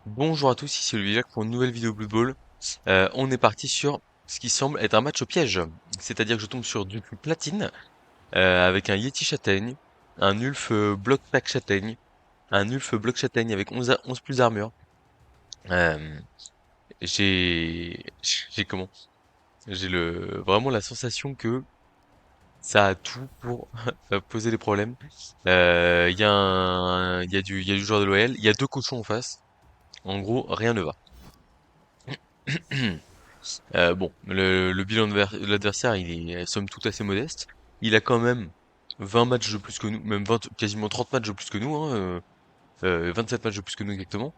Bonjour à tous, ici Olivier Jacques pour une nouvelle vidéo Blood Bowl. On est parti sur ce qui semble être un match au piège. C'est-à-dire que je tombe sur du platine avec un Yeti châtaigne, un Ulf bloc pack châtaigne, un Ulf bloc châtaigne avec 11 plus d'armure. Euh, j'ai comment? J'ai vraiment la sensation que ça a tout pour poser des problèmes. Il y a du joueur de l'OL, il y a deux cochons en face. En gros, rien ne va. Bon, le bilan de l'adversaire, il est somme toute assez modeste. Il a quand même 20 matchs de plus que nous, même 20, quasiment 30 matchs de plus que nous, hein, 27 matchs de plus que nous exactement.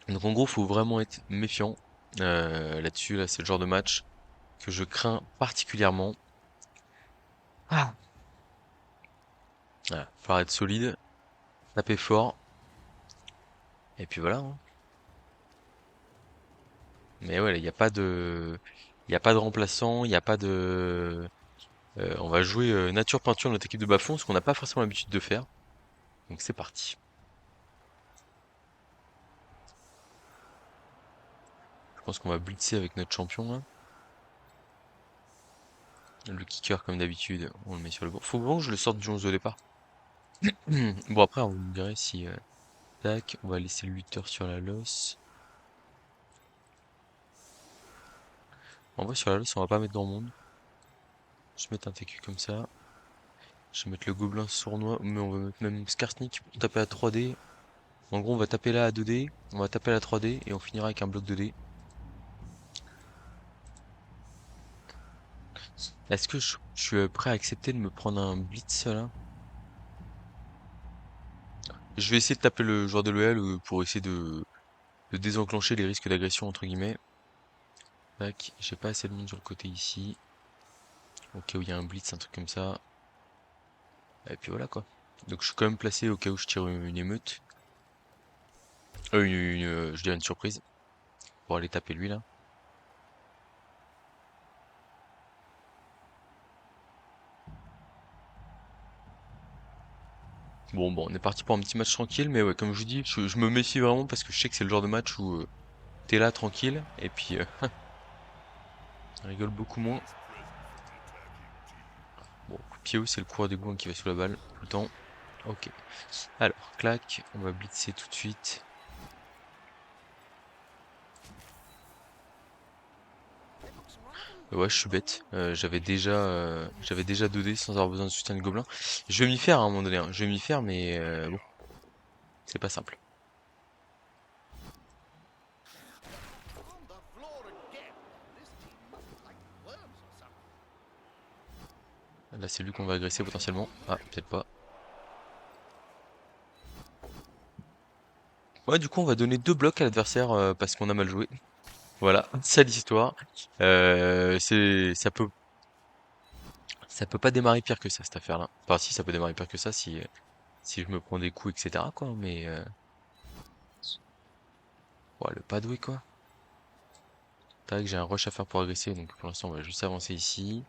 Donc en gros, faut vraiment être méfiant là-dessus. Là, c'est le genre de match que je crains particulièrement. Ah. Voilà, falloir être solide, taper fort, et puis voilà, hein. Mais ouais, il y a pas de remplaçant, il y a pas de, on va jouer nature peinture notre équipe de bas-fond, ce qu'on n'a pas forcément l'habitude de faire. Donc c'est parti. Je pense qu'on va blitzer avec notre champion là. Le kicker comme d'habitude, on le met sur le banc. Faut vraiment que je le sorte du 11 au départ. Bon après vous me direz si tac, on va laisser le lutteur sur la losse. En vrai sur la losse on va pas mettre grand monde. Je vais mettre un TQ comme ça. Je vais mettre le gobelin sournois, mais on va mettre même Skarsnik pour taper à 3D. En gros on va taper là à 2D, on va taper à la 3D et on finira avec un bloc 2D. Est-ce que je suis prêt à accepter de me prendre un blitz là? Je vais essayer de taper le joueur de l'OL pour essayer de désenclencher les risques d'agression entre guillemets. Tac, j'ai pas assez de monde sur le côté ici. Au cas où il y a un blitz, un truc comme ça. Et puis voilà quoi. Donc je suis quand même placé au cas où je tire une émeute. Je dirais une surprise. Pour aller taper lui là. Bon, on est parti pour un petit match tranquille. Mais ouais, comme je vous dis, je me méfie vraiment parce que je sais que c'est le genre de match où t'es là tranquille. Et puis on rigole beaucoup moins. Bon, coup de pied haut, c'est le coureur des gouins qui va sous la balle tout le temps. Ok. Alors, clac, on va blitzer tout de suite. Ouais, je suis bête. J'avais déjà 2D sans avoir besoin de soutien de gobelin. Je vais m'y faire à un moment donné, hein. Je vais m'y faire, mais bon, c'est pas simple. Là, c'est lui qu'on va agresser potentiellement. Ah, peut-être pas. Ouais, du coup, on va donner deux blocs à l'adversaire parce qu'on a mal joué. Voilà, c'est l'histoire. Ça peut pas démarrer pire que ça, cette affaire-là. Enfin, si, ça peut démarrer pire que ça si je me prends des coups, etc., quoi. Mais, ouais, le pas doué, quoi. Tac, j'ai un rush à faire pour agresser, donc pour l'instant, on va juste avancer ici.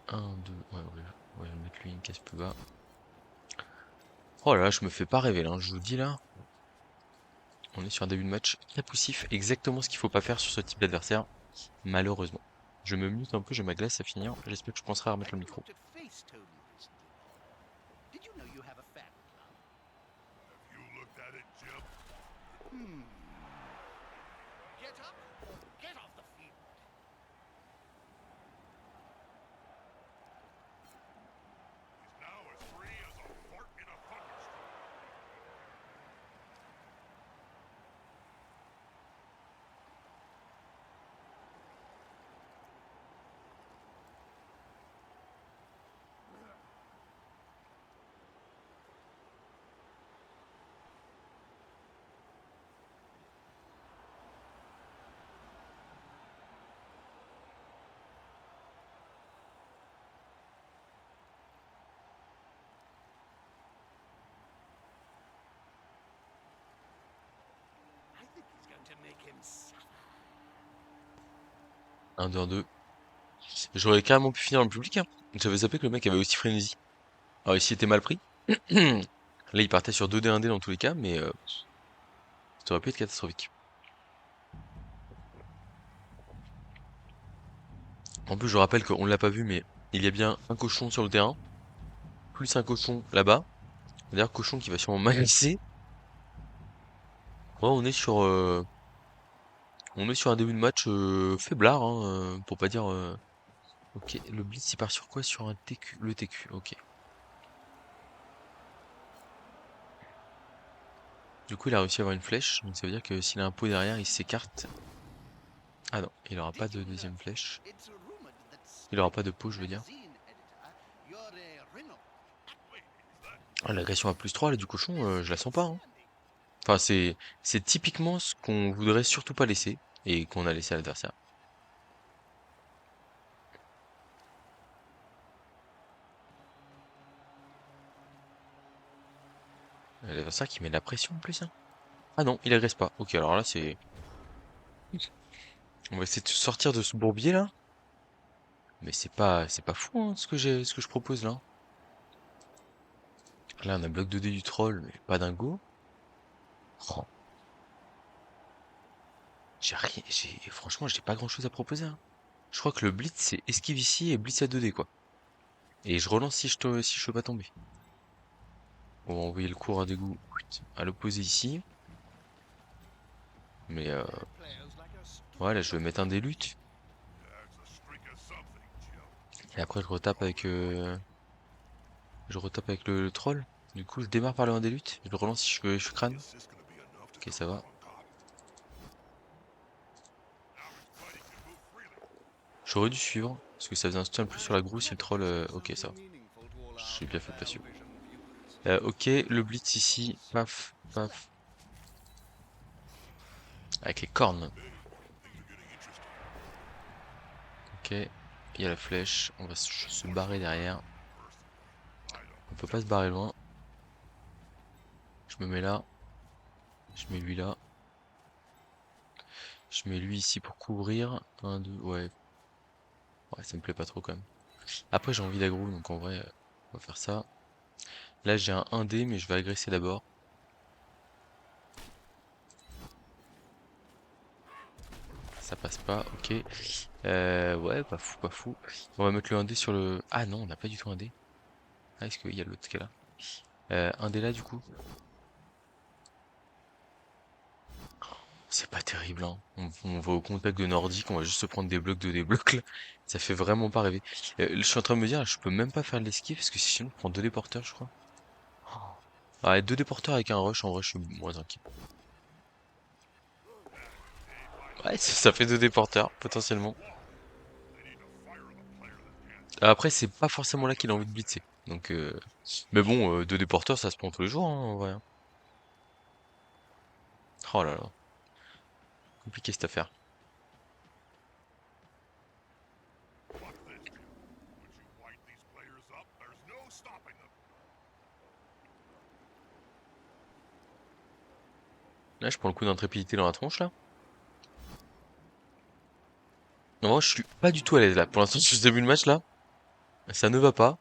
Un, deux, ouais, je vais mettre lui une case plus bas. Oh là là, je me fais pas rêver là, hein, je vous dis là. On est sur un début de match très poussif, exactement ce qu'il faut pas faire sur ce type d'adversaire, malheureusement. Je me mute un peu, j'ai ma glace à finir. J'espère que je penserai à remettre le micro. Un 2 1 2. J'aurais carrément pu finir dans le public, hein. J'avais zappé que le mec avait aussi frénésie. Alors ici, il était mal pris. Là, il partait sur 2D 1D dans tous les cas, mais ça aurait pu être catastrophique. En plus, je rappelle qu'on l'a pas vu, mais il y a bien un cochon sur le terrain, plus un cochon là-bas. D'ailleurs, cochon qui va sûrement m'agresser. Ouais, on est sur un début de match faiblard, hein, pour pas dire. Ok, le blitz il part sur quoi? Sur un TQ, le TQ. Ok. Du coup, il a réussi à avoir une flèche, donc ça veut dire que s'il a un pot derrière, il s'écarte. Ah non, il aura pas de deuxième flèche. Il aura pas de pot, je veux dire. Ah, l'agression à +3 là du cochon, je la sens pas, hein. Enfin, c'est typiquement ce qu'on voudrait surtout pas laisser et qu'on a laissé à l'adversaire. L'adversaire qui met de la pression en plus, hein. Ah non, il agresse pas. Ok, alors là c'est. On va essayer de sortir de ce bourbier là. Mais c'est pas fou hein, ce que je propose là. Là on a bloc 2D du troll, mais pas d'un go. Oh, j'ai rien, franchement j'ai pas grand chose à proposer, hein. Je crois que le blitz c'est esquive ici et blitz à 2D quoi. Et je relance si je peux pas tomber. On va envoyer le cours à dégoût à l'opposé ici. Mais ouais là je vais mettre un des luttes. Et après je retape avec le troll. Du coup je démarre par le 1 des luttes. Je le relance si je suis crâne. Ok ça va. J'aurais dû suivre, parce que ça faisait un stun plus sur la grosse si le troll. Ok ça va. J'ai bien fait de pas suivre. Ok, le blitz ici. Paf, paf. Avec les cornes. Ok. Il y a la flèche. On va se barrer derrière. On peut pas se barrer loin. Je me mets là. Je mets lui là. Je mets lui ici pour couvrir. Un, deux, ouais. Ouais, ça me plaît pas trop quand même. Après, j'ai envie d'aggro, donc en vrai, on va faire ça. Là, j'ai un 1D, mais je vais agresser d'abord. Ça passe pas, ok. Ouais, pas fou, pas fou. On va mettre le 1D sur le. Ah non, on n'a pas du tout un D. Ah, est-ce qu'il y a l'autre qui est là? 1D là, du coup. C'est pas terrible, hein. On va au contact de Nordique, on va juste se prendre des blocs de des blocs là. Ça fait vraiment pas rêver. Je suis en train de me dire, je peux même pas faire de l'esquive parce que sinon je prends deux déporteurs, je crois. Oh. Ouais, deux déporteurs avec un rush, en vrai, je suis moins inquiet. Ouais, ça fait deux déporteurs, potentiellement. Après, c'est pas forcément là qu'il a envie de blitzer. Donc, mais bon, deux déporteurs, ça se prend tous les jours, hein, en vrai, hein. Oh là là, compliqué cette affaire. Là, je prends le coup d'intrépidité dans la tronche, là. Non, je suis pas du tout à l'aise, là. Pour l'instant, sur ce début de match, là, ça ne va pas.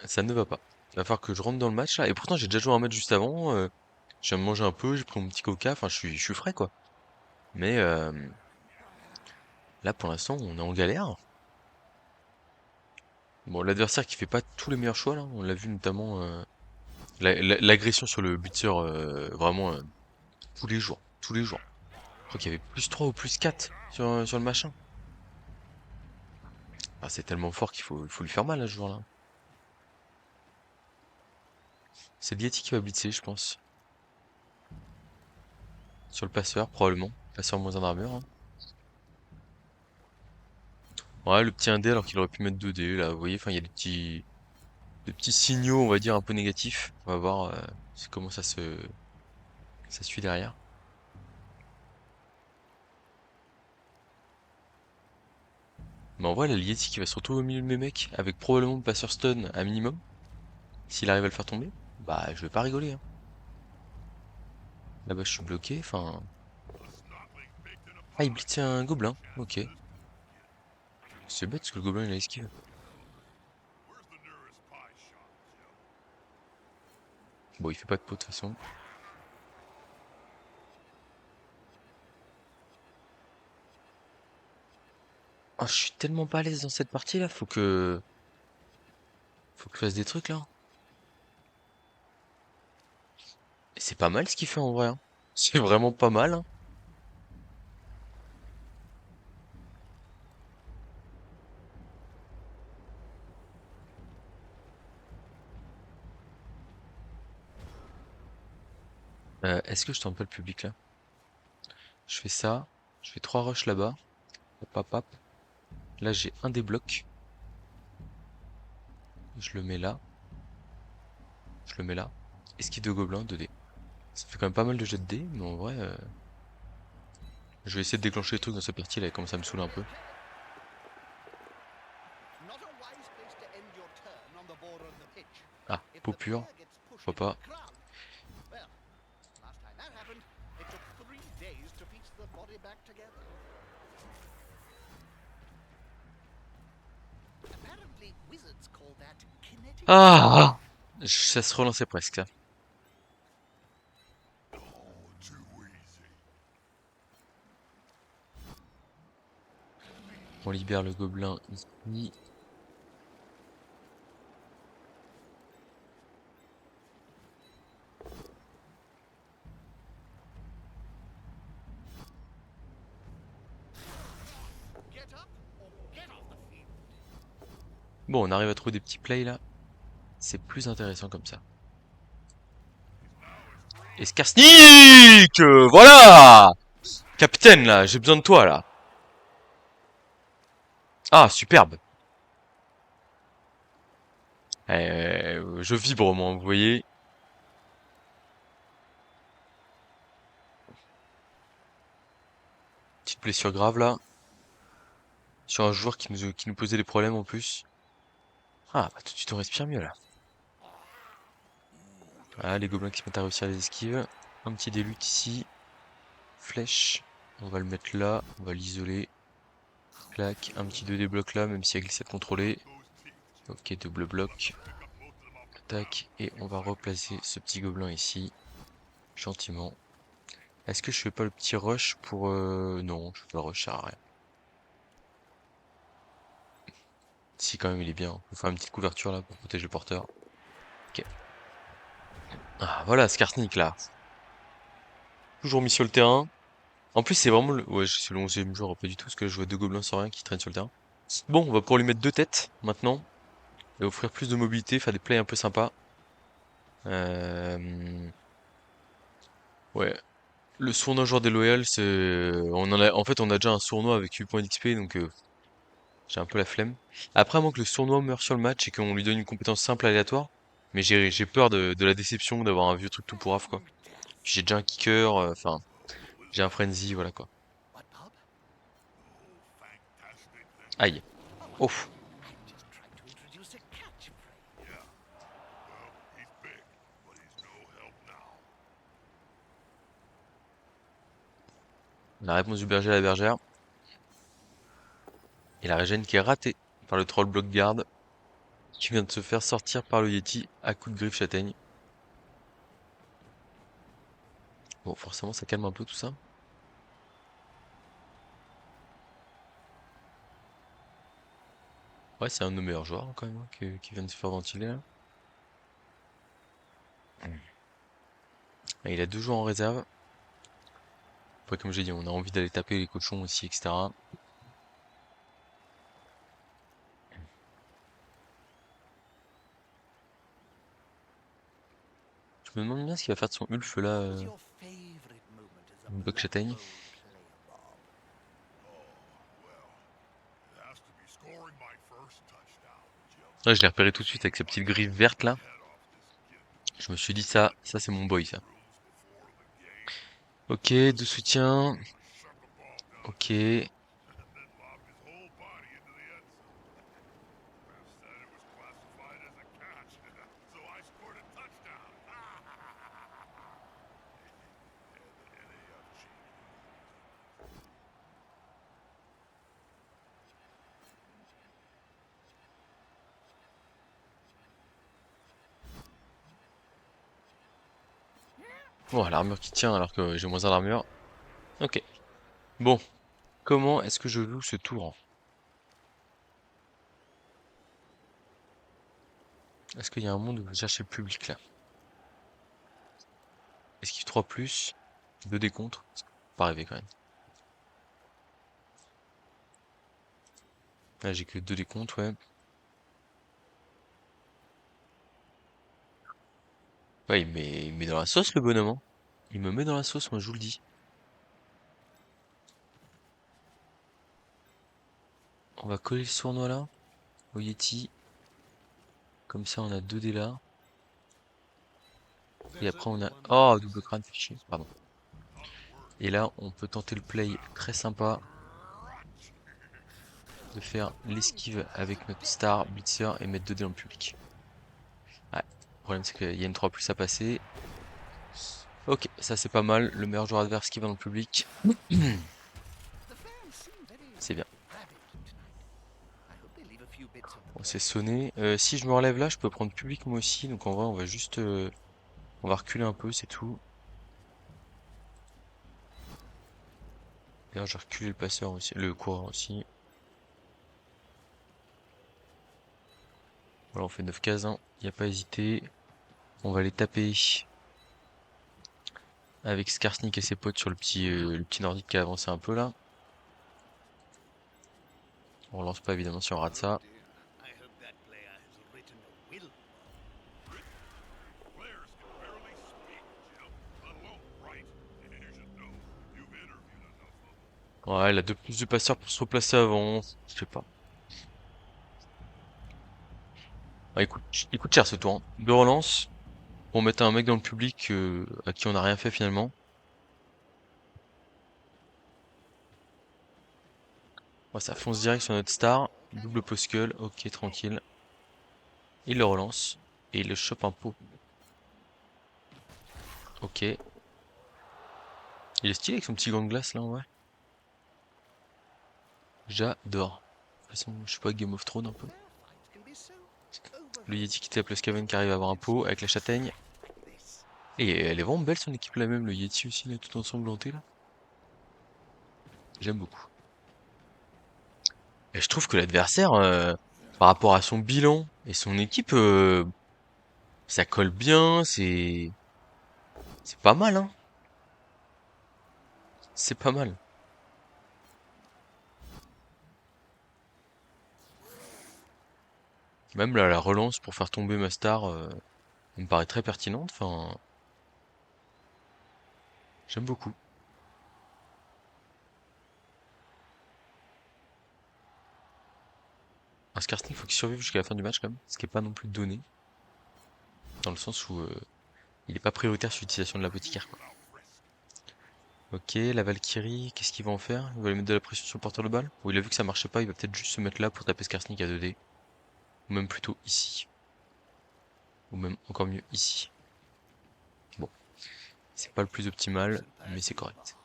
Ça ne va pas. Il va falloir que je rentre dans le match, là. Et pourtant, j'ai déjà joué un match juste avant. J'ai mangé un peu, j'ai pris mon petit coca. Enfin, je suis frais, quoi. Mais là, pour l'instant, on est en galère. Bon, l'adversaire qui fait pas tous les meilleurs choix, là. On l'a vu notamment l'agression sur le buteur, vraiment tous les jours. Tous les jours. Je crois qu'il y avait +3 ou +4 sur le machin. Ah, c'est tellement fort qu'il faut lui faire mal à ce joueur-là. C'est Lieti qui va blitzer, je pense. Sur le passeur, probablement. Passeur moins un armure, hein. Ouais, le petit 1D alors qu'il aurait pu mettre 2D, là, vous voyez, enfin, il y a des petits signaux, on va dire, un peu négatifs. On va voir comment ça suit derrière. Mais en vrai, la Lieti qui va se retrouver au milieu de mes mecs, avec probablement le passeur stun à minimum, s'il arrive à le faire tomber, bah, je vais pas rigoler, hein. Là-bas, je suis bloqué, enfin. Ah, il blitz un gobelin, ok. C'est bête parce que le gobelin il a esquive. Bon, il fait pas de pot de toute façon. Oh, je suis tellement pas à l'aise dans cette partie là, faut que je fasse des trucs là. Et c'est pas mal ce qu'il fait en vrai, hein. C'est vraiment pas mal, hein. Est-ce que je tente pas le public là? Je fais ça, je fais 3 rushs là-bas. Hop, hop, hop. Là j'ai un des blocs. Je le mets là. Je le mets là. Esquive de gobelin, 2D. Ça fait quand même pas mal de jets de dés, mais en vrai, je vais essayer de déclencher les trucs dans cette partie là, comme ça me saoule un peu. Ah, peau pure, pourquoi pas. Ah! Ça se relançait presque, ça. On libère le gobelin ici. Bon, on arrive à trouver des petits plays là. C'est plus intéressant comme ça. Et Skarsnik! Voilà! Capitaine là, j'ai besoin de toi là. Ah, superbe. Je vibre moi, vous voyez. Petite blessure grave là. Sur un joueur qui nous posait des problèmes en plus. Ah, bah tout de suite on respire mieux là. Voilà, les gobelins qui se mettent à réussir les esquives. Un petit délute ici. Flèche. On va le mettre là. On va l'isoler. Clac. Un petit 2D bloc là, même s'il y a glissade contrôlée. Ok, double bloc. Tac. Et on va replacer ce petit gobelin ici. Gentiment. Est-ce que je fais pas le petit rush pour... Non, je fais pas le rush, ça sert à rien. Si, quand même, il est bien. On va faire une petite couverture là pour protéger le porteur. Ok. Ah, voilà, Skarsnik là. Toujours mis sur le terrain. En plus, c'est vraiment le... Ouais, c'est le 11e joueur, pas du tout, parce que je vois deux gobelins sans rien qui traînent sur le terrain. Bon, on va pouvoir lui mettre deux têtes, maintenant. Et offrir plus de mobilité, faire des plays un peu sympas. Euh... Ouais. Le sournois d'un joueur déloyal, c'est... On en a... En fait, on a déjà un sournois avec 8 points d'XP, donc j'ai un peu la flemme. Après, à moins que le sournois meure sur le match et qu'on lui donne une compétence simple aléatoire. Mais j'ai peur de la déception d'avoir un vieux truc tout pourrave, quoi. Puis j'ai déjà un kicker, enfin, j'ai un frenzy, voilà, quoi. Aïe. Ouf. La réponse du berger à la bergère. Et la régène qui est ratée par le troll block guard qui vient de se faire sortir par le Yeti à coup de griffe châtaigne. Bon, forcément, ça calme un peu tout ça. Ouais, c'est un de nos meilleurs joueurs quand même, hein, qui vient de se faire ventiler là. Et il a deux joueurs en réserve. Après, comme j'ai dit, on a envie d'aller taper les cochons aussi, etc. Je me demande bien ce qu'il va faire de son Ulf là, bloc châtaigne. Ouais, je l'ai repéré tout de suite avec sa petite griffe verte là. Je me suis dit ça c'est mon boy ça. Ok, de soutien. Ok. Bon, l'armure qui tient alors que j'ai moins un d'armure. Ok. Bon, comment est-ce que je joue ce tour? Est-ce qu'il y a un monde où je vais chercher le public là? Esquive 3 plus, 2 dés contre. Ça peut pas arriver quand même. Là j'ai que 2 dés contre, ouais. Ouais, il met dans la sauce le bonhomme, hein. Il me met dans la sauce, moi je vous le dis. On va coller le sournois là, au Yeti. Comme ça on a 2 dés là. Et après on a... Oh, double crâne, fait chier, pardon. Et là on peut tenter le play très sympa de faire l'esquive avec notre star blitzer et mettre 2 dés dans le public. Ouais, le problème c'est qu'il y a une 3 plus à passer. Ok, ça c'est pas mal, le meilleur joueur adverse qui va dans le public. C'est bien. On s'est sonné. Si je me relève là, je peux prendre public moi aussi. Donc en vrai, on va juste... on va reculer un peu, c'est tout. D'ailleurs, j'ai reculé le passeur aussi, le coureur aussi. Voilà, on fait 9 cases, hein. Y a pas à hésiter. On va les taper avec Skarsnik et ses potes sur le petit nordique qui a avancé un peu là. On relance pas évidemment si on rate ça. Ouais, il a 2 plus de passeurs pour se replacer avant. Je sais pas. Ah, il coûte cher ce tour, hein. 2 relances pour mettre un mec dans le public à qui on n'a rien fait finalement. Ouais, ça fonce direct sur notre star. Double poskull, ok, tranquille. Il le relance. Et il le chope un pot. Ok. Il est stylé avec son petit gant de glace là, ouais. J'adore. De toute façon, je sais pas, Game of Thrones un peu. Le Yeti qui tape le Skaven qui arrive à avoir un pot avec la châtaigne. Et elle est vraiment belle son équipe là même, le Yeti aussi, là, tout ensanglanté là. J'aime beaucoup. Et je trouve que l'adversaire, par rapport à son bilan et son équipe, ça colle bien, c'est pas mal, hein. C'est pas mal. Même là, la relance pour faire tomber ma star, elle me paraît très pertinente. Enfin, j'aime beaucoup. Un Skarsnik, faut qu'il survive jusqu'à la fin du match quand même, ce qui est pas non plus donné, dans le sens où il est pas prioritaire sur l'utilisation de l'apothicaire, quoi. Ok, la Valkyrie, qu'est-ce qu'il va en faire? Il va lui mettre de la pression sur le porteur de balle? Ou il a vu que ça marchait pas, il va peut-être juste se mettre là pour taper Skarsnik à 2D. Ou même plutôt ici. Ou même encore mieux ici. Bon, c'est pas le plus optimal, mais c'est correct.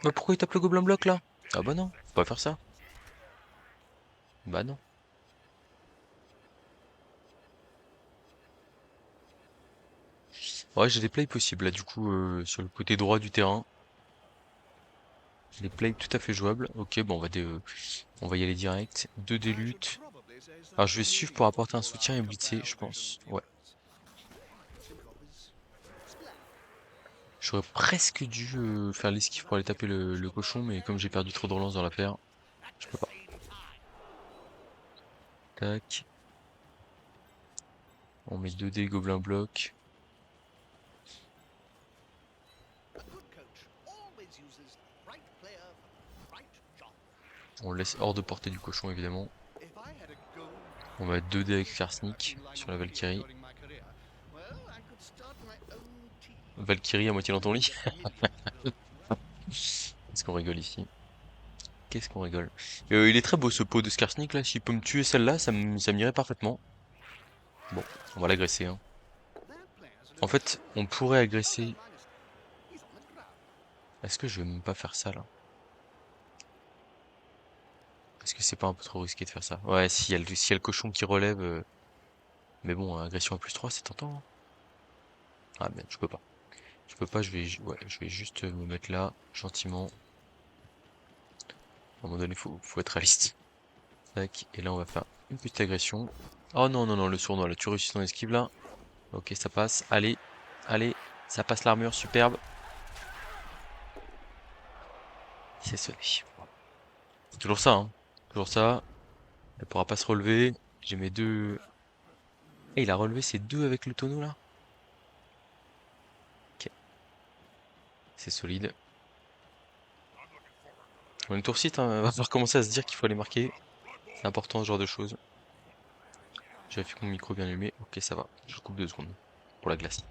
Mais pourquoi il tape le gobelin bloc là? Ah bah non, faut pas faire ça. Bah non. Ouais, j'ai des plays possibles là du coup sur le côté droit du terrain. J'ai des plays tout à fait jouables. Ok, bon on va y aller direct. 2 des luttes. Alors je vais suivre pour apporter un soutien et blitzer, je pense. Ouais. J'aurais presque dû faire l'esquive pour aller taper le cochon, mais comme j'ai perdu trop de relance dans l'affaire, je peux pas. Tac. On met 2 dés gobelin bloc. On le laisse hors de portée du cochon évidemment. On va mettre 2 dés avec Karsnik sur la Valkyrie. Valkyrie à moitié dans ton lit. Qu'est-ce qu'on rigole ici? Qu'est-ce qu'on rigole? Il est très beau ce pot de Skarsnik là. S'il peut me tuer celle-là, ça m'irait parfaitement. Bon, on va l'agresser, hein. En fait, on pourrait agresser. Est-ce que je vais même pas faire ça là? Est-ce que c'est pas un peu trop risqué de faire ça? Ouais, s'il y a le cochon qui relève. Mais bon, agression à +3, c'est tentant, hein. Ah merde, je peux pas. Je peux pas, ouais, je vais juste me mettre là, gentiment. À un moment donné, faut être réaliste. Tac, et là on va faire une petite agression. Oh non, non, non, le sournois, là, tu réussis ton esquive là. Ok, ça passe. Allez, allez, ça passe l'armure, superbe. C'est sonné. C'est toujours ça, hein. Toujours ça. Elle pourra pas se relever. J'ai mes deux. Eh, il a relevé ses deux avec le tonneau là? Ok, c'est solide. On est tour site, hein. Va falloir commencer à se dire qu'il faut aller marquer. C'est important ce genre de choses. J'ai fait mon micro bien allumé. Ok, ça va. Je coupe 2 secondes pour la glace.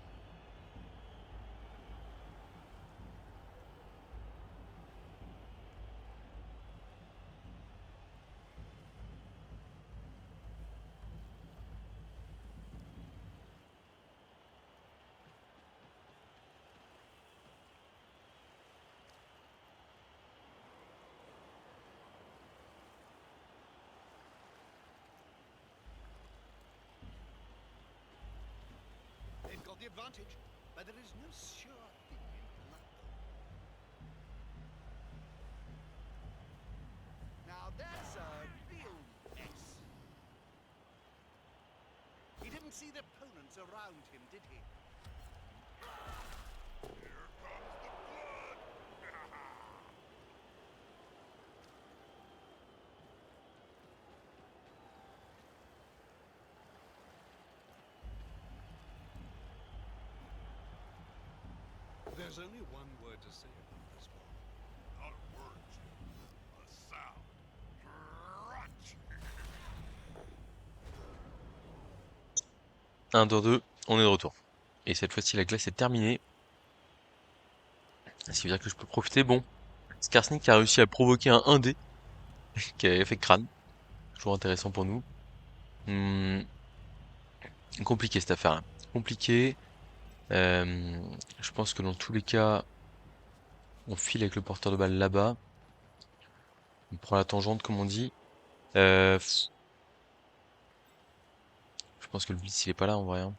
They've got the advantage, but there is no sure thing in luck. Now that's a real mess. He didn't see the opponents around him, did he? There's only one word to say about this one. Not a word, Jim. A sound. Crunch. 1, 2, on est de retour. Et cette fois-ci, la glace est terminée. Ce qui veut dire que je peux profiter. Bon, Skarsnik a réussi à provoquer un 1D qui a fait crâne. Toujours intéressant pour nous. Hmm, compliqué cette affaire-là. Compliqué. Euh, je pense que dans tous les cas, on file avec le porteur de balle là-bas. On prend la tangente, comme on dit. Euh, je pense que le blitz, il est pas là en vrai, hein.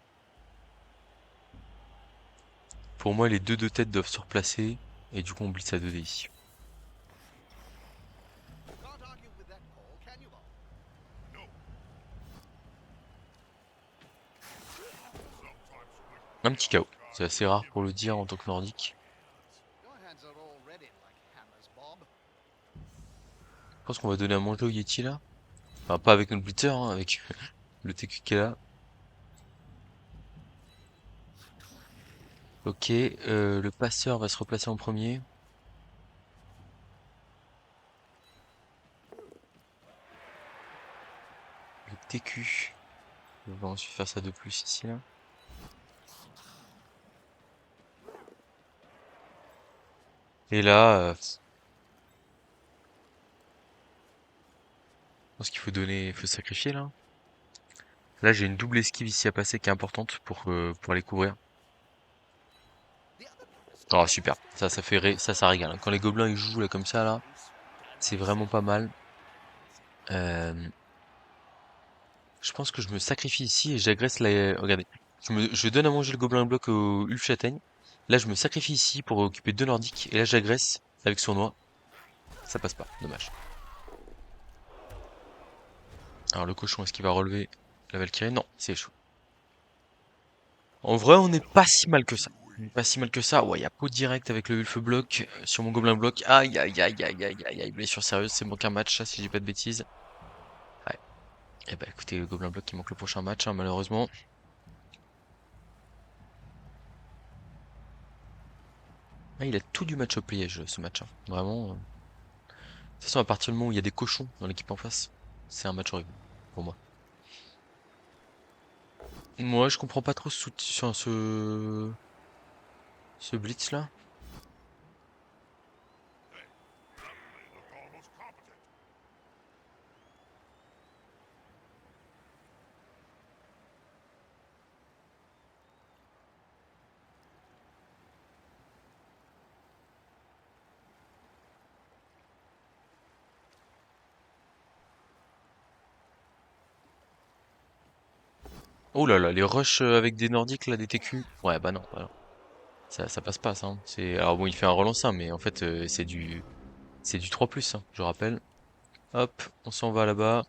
Pour moi, les deux têtes doivent se replacer. Et du coup, on blitz à 2D ici. Can't argue with that call, can you, Bob? Un petit KO. C'est assez rare pour le dire en tant que nordique. Your hands are all ready like hammers, Bob. Je pense qu'on va donner à manger au Yeti là. Enfin, pas avec notre blitzer, hein, avec le TQ qui est là. Ok, le passeur va se replacer en premier. Le TQ va ensuite faire ça de plus ici là. Et là, je pense qu'il faut donner, il faut sacrifier là. Là, j'ai une double esquive ici à passer qui est importante pour aller couvrir. The other players Oh don't super, stand ça still. fait ça régale, hein. Quand les gobelins ils jouent là comme ça là, c'est vraiment pas mal. Euh, je pense que je me sacrifie ici et j'agresse la. Regardez, je donne à manger le gobelin bloc au Ulf Châtaigne. Là, je me sacrifie ici pour occuper 2 nordiques et là j'agresse avec sournois. Ça passe pas, dommage. Alors le cochon, est-ce qu'il va relever la Valkyrie? Non, c'est échoué. En vrai, on n'est pas si mal que ça. On n'est pas si mal que ça. Ouais, il y a peau direct avec le Ulf bloc sur mon gobelin bloc. Aïe, aïe, aïe, aïe, aïe, aïe, aïe, blessure sérieuse, c'est manque un match, ça, si j'ai pas de bêtises. Ouais. Eh ben, écoutez, le gobelin bloc qui manque le prochain match, hein, malheureusement. Ah, il a tout du match au piège, ce match, hein. Vraiment. De toute façon, à partir du moment où il y a des cochons dans l'équipe en face, c'est un match horrible, pour moi. Moi, je comprends pas trop ce blitz là. Oh là là, les rushs avec des nordiques là, des TQ. Ouais, bah non, bah non. Ça passe pas ça, hein. Alors bon, il fait un relancin, mais en fait c'est du 3+, hein, je rappelle. Hop, on s'en va là-bas.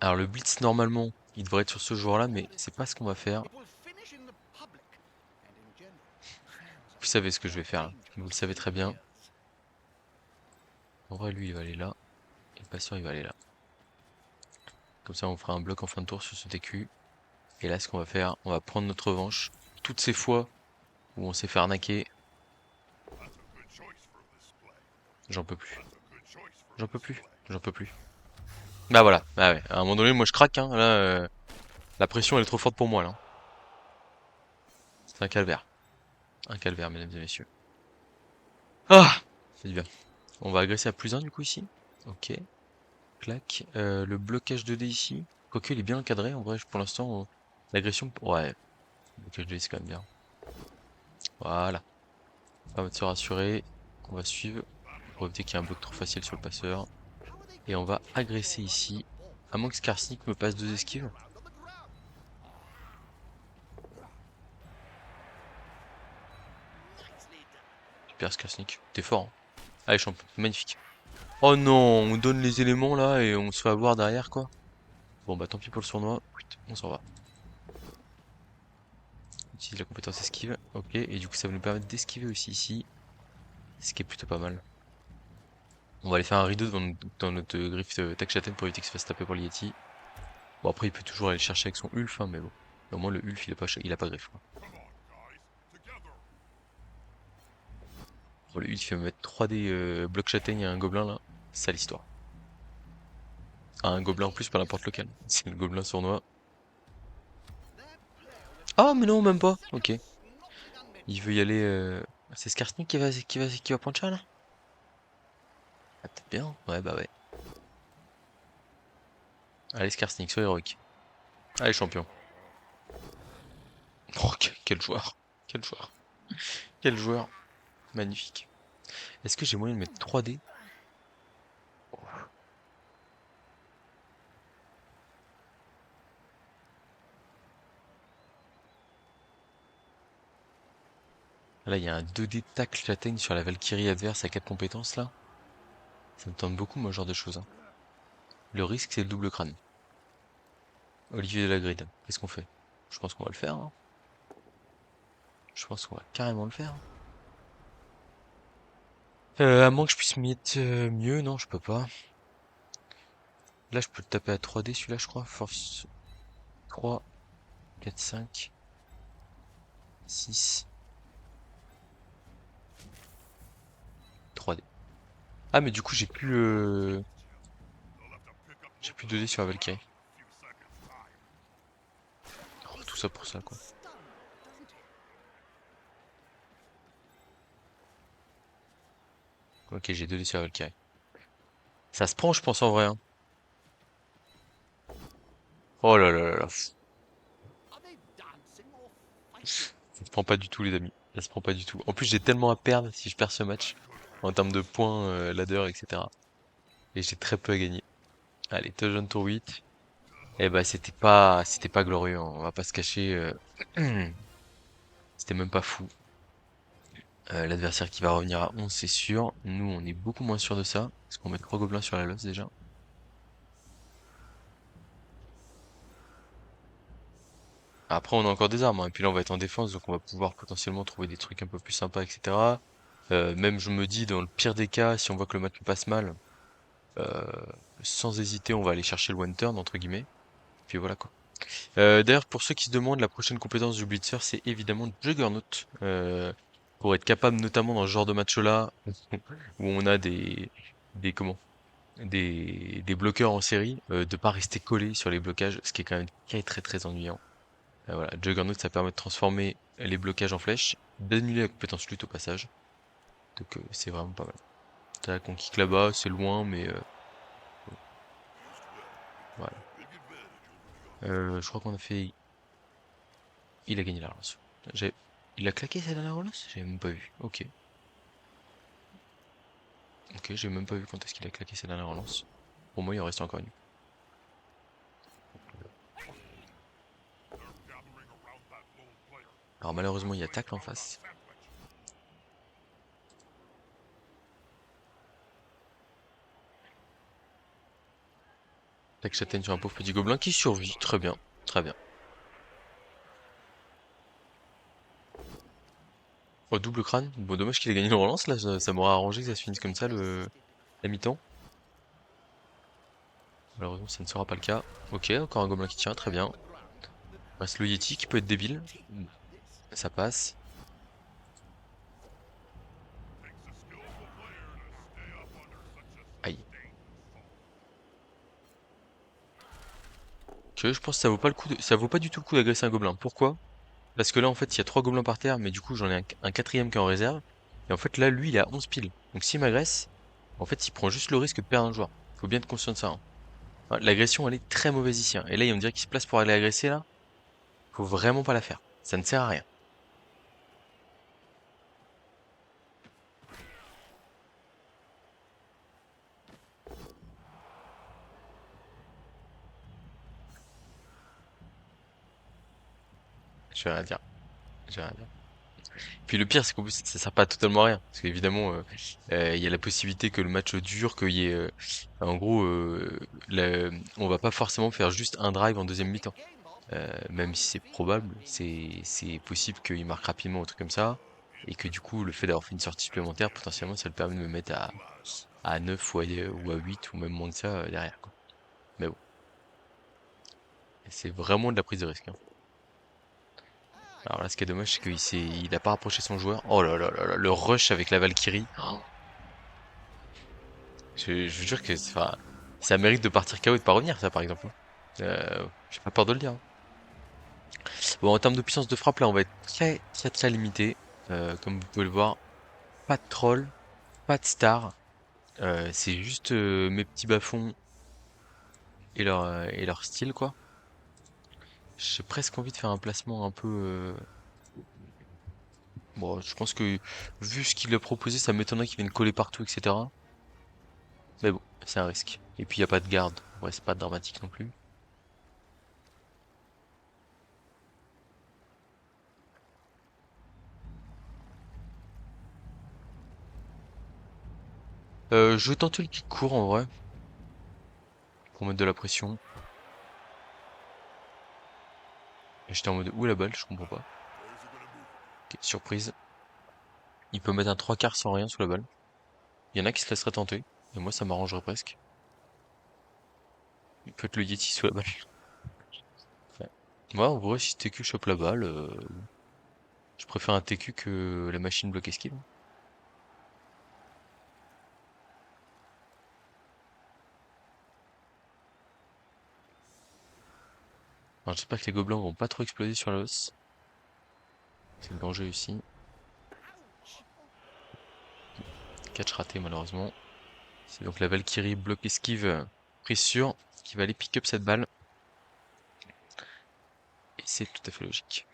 Alors le blitz normalement, il devrait être sur ce joueur-là, mais c'est pas ce qu'on va faire. Vous savez ce que je vais faire là. Vous le savez très bien. En vrai, lui, il va aller là. Et le passeur, il va aller là. Comme ça, on fera un bloc en fin de tour sur ce TQ. Et là, ce qu'on va faire, on va prendre notre revanche. Toutes ces fois où on s'est fait arnaquer, j'en peux plus. J'en peux plus. J'en peux plus. Bah voilà. Bah ouais. À un moment donné, moi, je craque, hein. Là, la pression, elle est trop forte pour moi, là. C'est un calvaire. Un calvaire, mesdames et messieurs. Ah! C'est du bien. On va agresser à +1 du coup ici. Ok. Clac. Le blocage 2D ici. Quoique il est bien encadré en vrai, pour l'instant. L'agression. Ouais. Le blocage 2D c'est quand même bien. Voilà. Ça permet de se rassurer. On va suivre pour éviter qu'il y ait un bloc trop facile sur le passeur. Et on va agresser ici. À moins que Skarsnik me passe 2 esquives. Super Skarsnik. T'es fort, hein. Allez champion. Magnifique. Oh non, on donne les éléments là et on se fait avoir derrière quoi. Bon bah tant pis pour le sournois. On s'en va. Utilise la compétence esquive. Ok. Et du coup ça va nous permettre d'esquiver aussi ici. Ce qui est plutôt pas mal. On va aller faire un rideau dans notre griffe Takchaten pour éviter qu'il se fasse taper par le Yeti. Bon après il peut toujours aller le chercher avec son Ulf, hein, mais bon. Au moins le Ulf il a pas griffe, quoi. Bon, le Ulf il va me mettre 3D bloc châtaigne et un gobelin là. Sale histoire. Ah, un gobelin en plus, pas n'importe lequel. C'est le gobelin sournois. Ah mais non même pas. Ok. Il veut y aller. C'est Skarsnik qui va puncher là? Ah peut-être bien. Ouais bah ouais. Allez Skarsnik, sois héroïque. Allez champion. Oh quel joueur. Quel joueur. Quel joueur. Magnifique. Est-ce que j'ai moyen de mettre 3D? Là, il y a un 2D tacle châtaigne sur la Valkyrie adverse à 4 compétences, là. Ça me tente beaucoup, moi, ce genre de choses, hein. Le risque, c'est le double crâne. Olivier de la Gride, qu'est-ce qu'on fait? Je pense qu'on va le faire, hein. Je pense qu'on va carrément le faire, hein. À moins que je puisse mettre mieux, non, je peux pas. Là, je peux le taper à 3D, celui-là, je crois. Force 3, 4, 5, 6, 3D. Ah, mais du coup, j'ai plus 2D sur la Valkyrie. Oh, tout ça pour ça, quoi. Ok, j'ai 2D sur la Valkyrie. Ça se prend, je pense, en vrai, hein. Oh là là là là. Ça se prend pas du tout, les amis. Ça se prend pas du tout. En plus, j'ai tellement à perdre si je perds ce match. En termes de points, ladder, etc. Et j'ai très peu à gagner. Allez, Touchdown Tour 8. Eh ben, c'était pas glorieux, hein. On va pas se cacher. C'était même pas fou. L'adversaire qui va revenir à 11, c'est sûr. Nous, on est beaucoup moins sûr de ça. Parce qu'on met 3 gobelins sur la losse, déjà. Après, on a encore des armes, hein. Et puis là, on va être en défense, donc on va pouvoir potentiellement trouver des trucs un peu plus sympas, etc. Même, je me dis, dans le pire des cas, si on voit que le match nous passe mal, Euh, sans hésiter, on va aller chercher le one turn entre guillemets. Puis voilà quoi. D'ailleurs, pour ceux qui se demandent, la prochaine compétence du Blitzer, c'est évidemment Juggernaut. Pour être capable, notamment dans ce genre de match-là, où on a des bloqueurs en série, de pas rester collé sur les blocages, ce qui est quand même très très très ennuyant. Voilà, Juggernaut, ça permet de transformer les blocages en flèches, d'annuler la compétence lutte au passage. Donc c'est vraiment pas mal. Tac, on kick là-bas, c'est loin, mais voilà. Je crois qu'on a fait. Il a gagné la relance. J'ai... Il a claqué sa dernière relance? J'ai même pas vu. Ok. Ok, j'ai même pas vu quand est-ce qu'il a claqué sa dernière relance. Pour moi, il en reste encore une. Alors malheureusement il y a tacle en face. Tac châtaigne sur un pauvre petit gobelin qui survit. Très bien. Très bien. Oh, double crâne. Bon, dommage qu'il ait gagné le relance là. Ça m'aurait arrangé que ça se finisse comme ça la mi-temps. Malheureusement ça ne sera pas le cas. Ok, encore un gobelin qui tient. Très bien. Reste le Yeti qui peut être débile. Ça passe. Aïe. Que je pense que ça vaut pas le coup ça vaut pas du tout le coup d'agresser un gobelin. Pourquoi? Parce que là en fait il y a 3 gobelins par terre, mais du coup j'en ai un quatrième qui est en réserve. Et en fait là lui il a 11 piles. Donc s'il m'agresse, en fait il prend juste le risque de perdre un joueur. Faut bien être conscient de ça, hein. Ouais, l'agression elle est très mauvaise ici, hein. Et là il me dirait qu'il se place pour aller agresser là. Faut vraiment pas la faire. Ça ne sert à rien. Je vais rien dire. Je vais rien dire. Puis le pire, c'est qu'en plus, ça sert pas totalement à rien. Parce qu'évidemment, il y a la possibilité que le match dure, qu'il y ait, en gros, on va pas forcément faire juste un drive en deuxième mi-temps. Même si c'est probable, c'est possible qu'il marque rapidement ou un truc comme ça. Et que du coup, le fait d'avoir fait une sortie supplémentaire, potentiellement, ça le permet de me mettre à 9 ou à 8 ou même moins que ça derrière, quoi. Mais bon, c'est vraiment de la prise de risque, hein. Alors là, ce qui est dommage, c'est il a pas rapproché son joueur. Oh là là là là, le rush avec la Valkyrie. Oh, je vous jure que enfin, ça mérite de partir KO et de pas revenir, ça, par exemple, hein. J'ai pas peur de le dire, hein. Bon, en termes de puissance de frappe, là, on va être très, très, très limité. Comme vous pouvez le voir, pas de troll, pas de star. C'est juste mes petits bas-fonds et leur style, quoi. J'ai presque envie de faire un placement un peu. Bon, je pense que vu ce qu'il a proposé, ça m'étonnerait qu'il vienne coller partout, etc. Mais bon, c'est un risque. Et puis il y a pas de garde. Ouais, c'est pas dramatique non plus. Je vais tenter le kick court en vrai, pour mettre de la pression. Et j'étais en mode où est la balle? Je comprends pas. Ok, surprise. Il peut mettre un 3/4 sans rien sous la balle. Il y en a qui se laisseraient tenter. Et moi ça m'arrangerait presque. Il peut être le Yeti sous la balle. Ouais. Moi en vrai si TQ chope la balle, je préfère un TQ que la machine bloc esquive. Alors j'espère que les gobelins vont pas trop exploser sur la hausse. C'est le danger ici. Catch raté malheureusement. C'est donc la Valkyrie bloc esquive prise sûre qui va aller pick up cette balle. Et c'est tout à fait logique.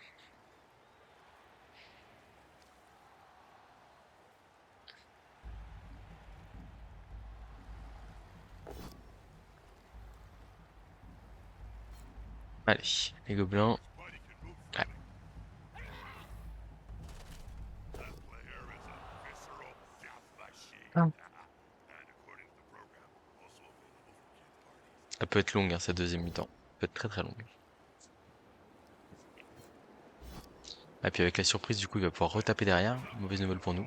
Allez, les gobelins. Ouais. Ah. Elle peut être longue, hein, cette deuxième mi-temps. Elle peut être très très longue. Et puis avec la surprise, du coup, il va pouvoir retaper derrière. Mauvaise nouvelle pour nous.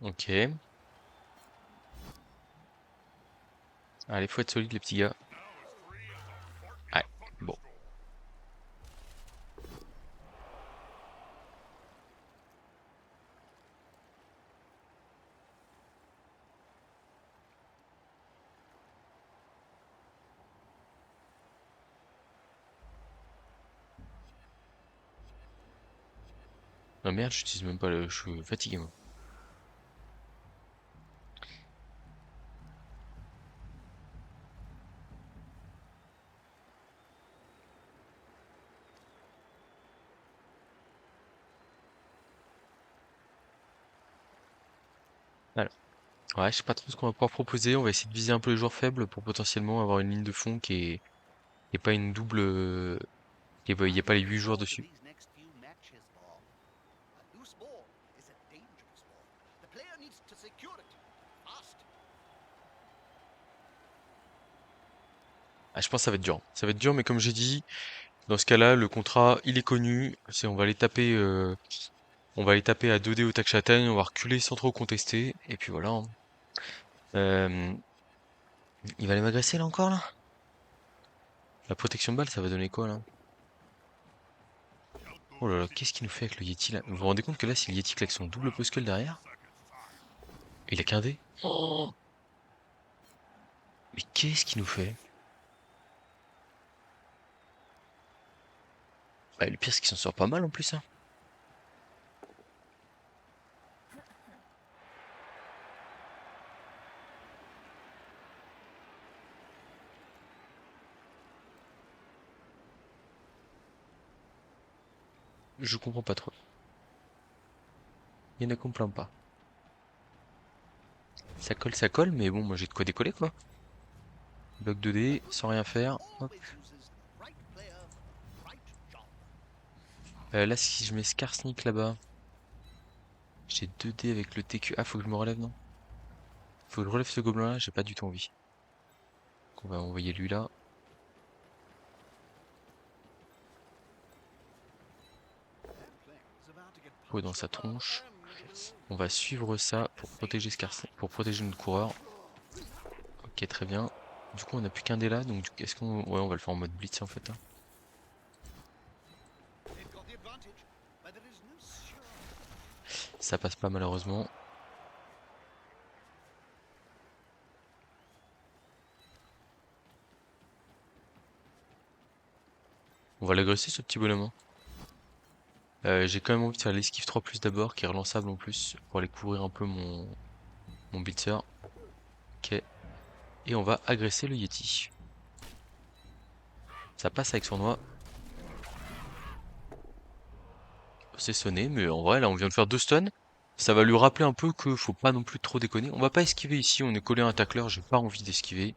Ok. Allez, faut être solide, les petits gars. Ouais, bon. Oh merde, j'utilise même pas le. Je suis fatigué, moi. Voilà. Ouais, je sais pas trop ce qu'on va pouvoir proposer. On va essayer de viser un peu les joueurs faibles pour potentiellement avoir une ligne de fond qui est pas une double. Il y a pas les 8 joueurs Well for dessus. these next few matches, Ball. A loose ball is a dangerous ball. The player needs to secure it fast. Ah, je pense que ça va être dur. Ça va être dur, mais comme j'ai dit, dans ce cas-là, le contrat, il est connu. C'est on va les taper à 2D au tac châtaigne, on va reculer sans trop contester, et puis voilà, hein. Euh, il va aller m'agresser là encore là? La protection de balle, ça va donner quoi là? Oh là là, qu'est-ce qu'il nous fait avec le Yeti là? Vous vous rendez compte que là, si le Yeti claque son double poskel derrière, il a qu'un dé? Oh, mais qu'est-ce qu'il nous fait? Bah, le pire, c'est qu'il s'en sort pas mal en plus, hein. Je comprends pas trop. Il y en a qu'on plaint pas. Ça colle, mais bon, moi j'ai de quoi décoller quoi. Bloc 2D, sans rien faire. Hop. Always uses the right player for the right job. Là, si je mets Skarsnik là-bas, j'ai 2D avec le TQ. Ah, faut que je me relève, non? Faut que je relève ce gobelin là, j'ai pas du tout envie. Donc, on va envoyer lui là. That player is about to get Pot dans punched sa above tronche. and middle. On va suivre ça pour protéger Skarsnik, pour protéger notre coureur. Ok, très bien. Du coup, on n'a plus qu'un dé là, donc est-ce qu'on... Ouais, on va le faire en mode blitz en fait, hein. They've got the advantage, but there is no sure. Ça passe pas malheureusement. On va l'agresser ce petit bonhomme, hein. J'ai quand même envie de faire l'esquive 3+ d'abord, qui est relançable en plus, pour aller couvrir un peu mon blitzer. Ok. Et on va agresser le Yeti. Ça passe avec sournois. C'est sonné, mais en vrai, là, on vient de faire 2 stuns. Ça va lui rappeler un peu que faut pas non plus trop déconner. On va pas esquiver ici, on est collé à un tacleur, j'ai pas envie d'esquiver.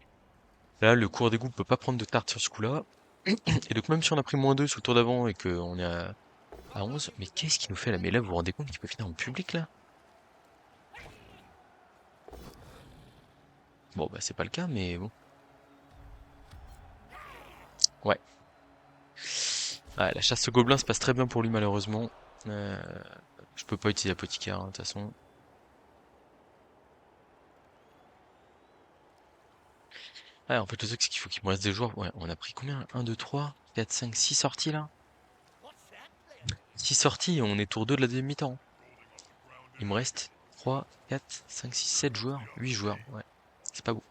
Là, le cours d'égout peut pas prendre de tarte sur ce coup-là. Et donc, même si on a pris -2 sur le tour d'avant et qu'on est à 11, mais qu'est-ce qu'il nous fait là? Mais là, vous vous rendez compte qu'il peut finir en public là? Bon, bah, c'est pas le cas, mais bon. Ouais. Ouais, la chasse au gobelin se passe très bien pour lui, malheureusement. Euh, je peux pas utiliser apothicaire, hein, de toute façon. Ouais, en fait, le truc, c'est qu'il faut qu'il me reste des joueurs. Ouais, on a pris combien? 1, 2, 3, 4, 5, 6 sorties là? What's that player? 6 sorties et on est tour 2 de la deuxième mi-temps. Il me reste 3, 4, 5, 6, 7 joueurs. 8 joueurs, ouais. C'est pas beau.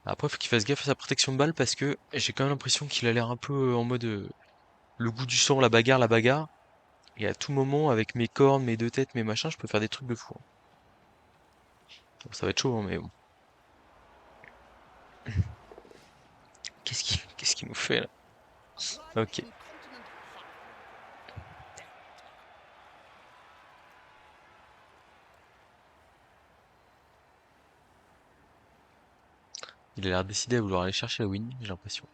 Après, faut qu'il fasse gaffe à sa protection de balle parce que j'ai quand même l'impression qu'il a l'air un peu en mode le goût du sang, la bagarre, la bagarre. Et à tout moment, avec mes cornes, mes deux têtes, mes machins, je peux faire des trucs de fou, hein. Bon, ça va être chaud, hein, mais bon. Qu'est-ce qu'il nous fait là? Apply Ok. incontinent fire. Il a l'air décidé à vouloir aller chercher la win, j'ai l'impression.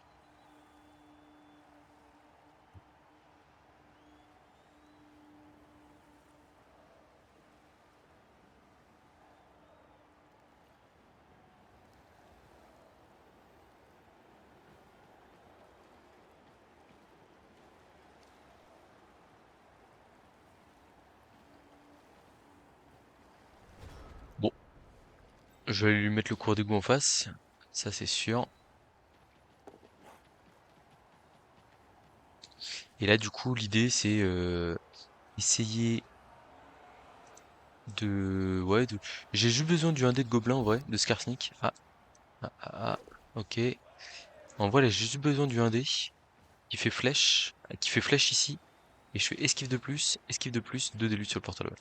Bon, je vais lui mettre le cours d'égout en face, ça c'est sûr. Et là, du coup, l'idée c'est essayer Ouais, j'ai juste besoin du 1D de gobelin en vrai, de Skarsnik. Ah, ok. En vrai, là, j'ai juste besoin du 1D qui fait flèche ici. Et je fais esquive de plus, 2 délus sur le porte-level.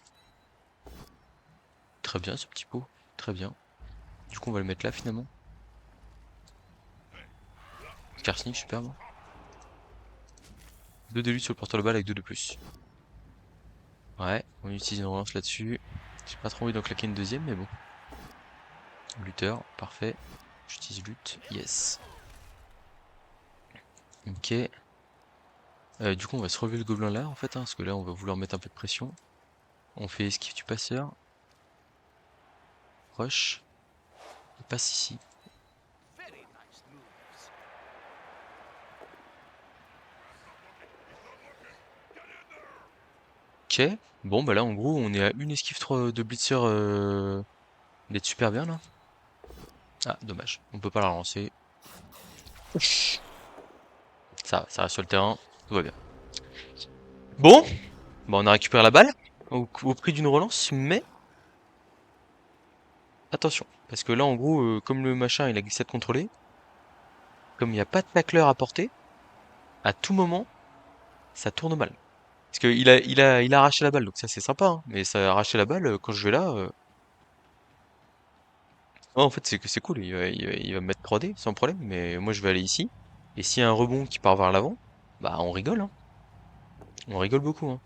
Très bien ce petit pot, très bien. Du coup, on va le mettre là finalement. Skarsnik, superbe. 2 de lutte sur le porteur de balle avec 2 de plus. Ouais, on utilise une relance là-dessus. J'ai pas trop envie d'en claquer une deuxième, mais bon. Lutteur, parfait. J'utilise lutte, yes. Ok. Du coup, on va se relever le gobelin là, en fait, hein, parce que là, on va vouloir mettre un peu de pression. On fait esquive du passeur. Rush. Il passe ici. Very nice moves. Ok. Bon, bah là, en gros, on est à une esquive 3 de blitzer d'être super bien, là. Ah, dommage. On peut pas la relancer. Ça reste sur le terrain. Tout va bien. Bon, bah on a récupéré la balle au prix d'une relance, mais attention. Parce que là, en gros, comme le machin, il a glissade contrôlée, comme il n'y a pas de tacleur à porter, à tout moment, ça tourne mal. Parce qu'il a arraché la balle, donc ça c'est sympa, hein. Mais ça a arraché la balle, quand je vais là, ouais, en fait c'est que c'est cool, il va me mettre 3D sans problème, mais moi je vais aller ici. Et s'il y a un rebond qui part vers l'avant, bah on rigole, hein. On rigole beaucoup, hein.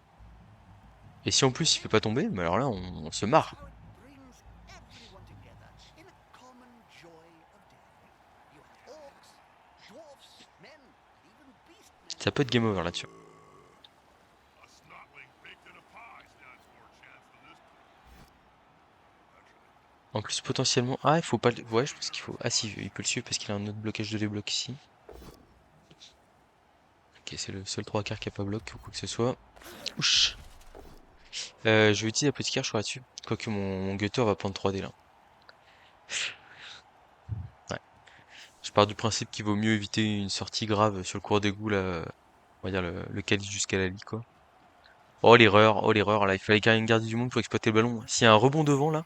Et si en plus il fait pas tomber, bah alors là on se It's marre. how it brings everyone together in a common joy of daring. You have orcs, dwarfs, men, even beastmen. Ça peut être game over là-dessus. A snotling baked in a pie stands more chance than this. En plus potentiellement, ah il faut pas, ouais je pense qu'il faut, ah si il peut le suivre parce qu'il a un autre blocage de débloc ici. Ok, c'est le seul 3 quarts qui a pas bloc ou quoi que ce soit. Ouch. Je vais utiliser l'apothicaire, je crois là-dessus. Quoique mon gutter va prendre 3D là. Ouais. Je pars du principe qu'il vaut mieux éviter une sortie grave sur le cours d'égout là. On va dire le calice jusqu'à la lie quoi. Oh l'erreur là, il fallait carrément garder du monde pour exploiter le ballon. S'il y a un rebond devant là,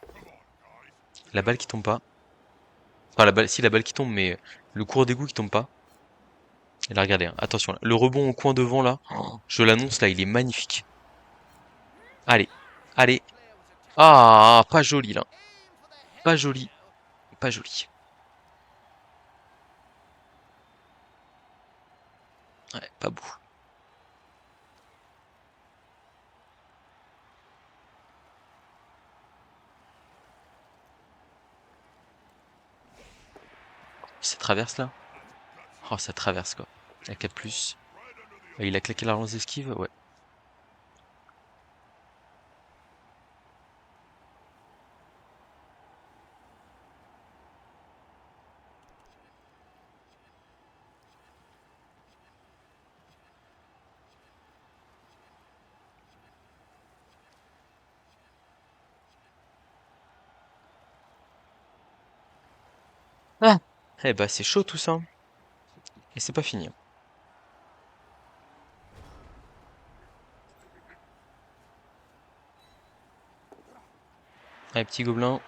la balle qui tombe pas. Enfin la balle, si la balle qui tombe, mais le cours d'égout qui tombe pas. Et là regardez, hein, attention là. Le rebond au coin devant là, oh, je l'annonce là, il est magnifique. Allez, allez. Player was attacking. Ah, pas joli là. Aim for the Pas head joli, now. pas joli. Ouais, pas beau. Ça traverse là. Oh, ça traverse quoi. À 4+. Il a claqué la relance d'esquive, ouais. Ah. Eh bah c'est chaud tout ça. Et c'est pas fini, hein. Allez, petit gobelin.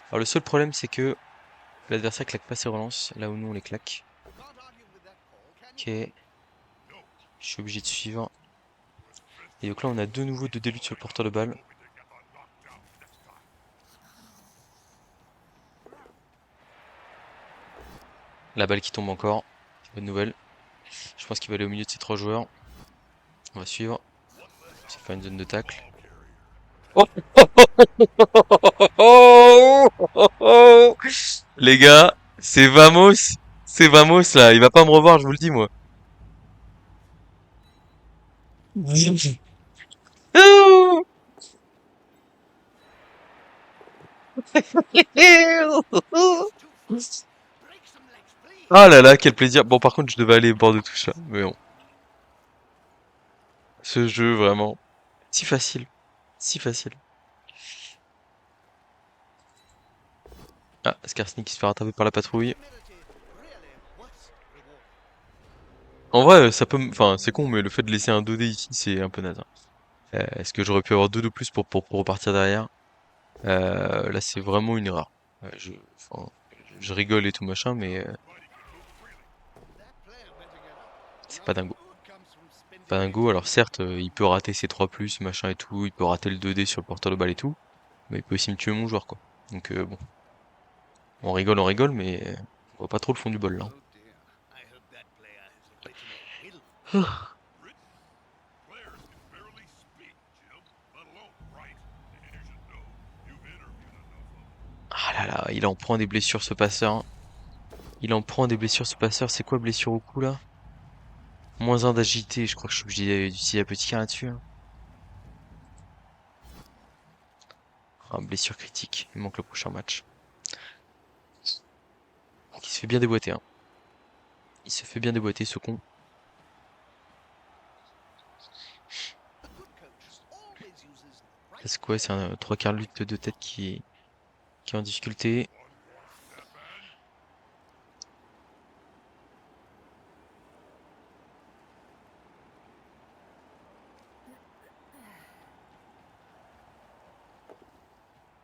Alors le seul problème c'est que l'adversaire claque pas ses relances, là où nous on les claque. Can't argue with that call, can you? Ok, je suis obligé de suivre. Et donc là on a de nouveau 2 délutes sur le porteur de balle. La balle qui tombe encore. Bonne nouvelle. Je pense qu'il va aller au milieu de ces 3 joueurs. On va suivre. C'est faire une zone de tacle. Oh, oh, oh, oh. Les gars, c'est Vamos. C'est Vamos là. Il va pas me revoir, je vous le dis moi. It's too fast. Break some legs, please. Ah là là, quel plaisir. Bon, par contre, je devais aller au bord de touche là. Mais bon. Ce jeu, vraiment. Si facile. Si facile. Ah, Skarsnik qui se fait rattraper par la patrouille. Humility really was rewarding. En vrai, ça peut enfin, c'est con, mais le fait de laisser un 2D ici, c'est un peu naze, hein. Est-ce que j'aurais pu avoir 2 de plus pour repartir derrière? Là, c'est vraiment une erreur. Enfin, je rigole et tout machin, mais That player better get up. c'est pas Nothing dingo. good comes from spending Pas dingo. extra Alors certes, il peut rater ses 3+, machin et tout, il peut rater le 2D sur le porteur de balle et tout, mais il peut aussi me tuer mon joueur, quoi. Donc bon, on rigole, mais on voit pas trop le fond du bol là. Oh dear. I hope that player has original will. il en prend des blessures ce passeur. Il en prend des blessures ce passeur. C'est quoi blessure au cou là? -1 d'agilité, je crois que je suis obligé d'utiliser la petite carte là-dessus, hein. Ah, blessure critique, il manque le prochain match. Donc, il se fait bien déboîter, hein. Il se fait bien déboîter ce con. A good coach always uses the Là, right c'est quoi? C'est un 3/4 lutte de tête qui est en difficulté.